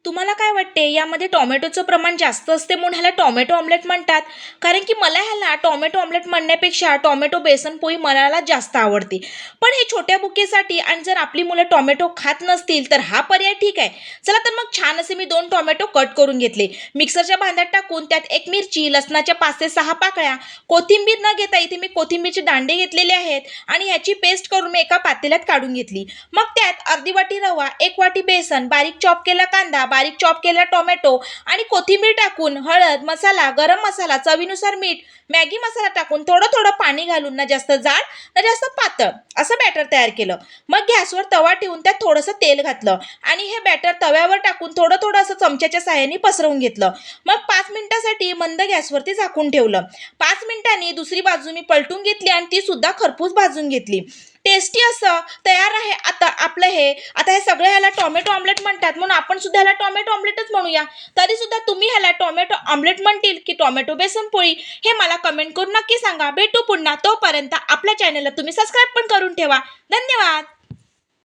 तुम्हाला काय वाटते यामध्ये टोमॅटोचं प्रमाण जास्त असते म्हणून ह्याला टोमॅटो ऑमलेट म्हणतात? कारण की मला ह्याला टोमॅटो ऑमलेट म्हणण्यापेक्षा टोमॅटो बेसन पोळी मला जास्त आवडते. पण हे छोट्या बुकेसाठी आणि जर आपली मुलं टोमॅटो खात नसतील तर हा पर्याय ठीक आहे. चला तर मग छान असे मी 2 टोमॅटो कट करून घेतले. मिक्सरच्या भांड्यात टाकून त्यात 1 मिरची, लसणाच्या 5 ते 6 पाकळ्या, कोथिंबीर न घेता इथे मी कोथिंबीरचे दांडे घेतलेले आहेत आणि ह्याची पेस्ट करून मी एका पातेल्यात काढून घेतली. मग त्यात अर्धी वाटी रवा, 1 वाटी बेसन, बारीक चॉप केला कांदा, बारीक चॉप केला टोमॅटो आणि कोथिंबीर टाकून हळद, मसाला, गरम मसाला, चवीनुसार मीठ, मॅगी मसाला टाकून थोडं थोडं पाणी घालून ना जास्त जाड ना जास्त पातळ असं बॅटर तयार केलं. मग गॅसवर तवा ठेवून त्यात थोडंसं तेल घातलं आणि हे बॅटर तव्यावर टाकून थोडं थोडं असं चमच्याच्या साहाय्याने पसरवून घेतलं. मग 5 मिनिटासाठी मंद गॅसवरती झाकून ठेवलं. 5 मिनिटांनी दुसरी बाजू मी पलटून घेतली आणि ती सुद्धा खरपूस भाजून घेतली. टेस्टी असं तयार आहे आता आपलं हे. आता हे सगळं ह्याला टोमॅटो ऑमलेट म्हणतात म्हणून आपण सुद्धा ह्याला टोमॅटो ऑमलेटच म्हणूया. तरी सुद्धा तुम्ही ह्याला टोमॅटो ऑमलेट म्हणतील की टोमॅटो बेसन पोळी हे मला कमेंट करून नक्की सांगा. भेटू पुन्हा. तोपर्यंत आपल्या चॅनलला तुम्ही सबस्क्राईब पण करून ठेवा. धन्यवाद.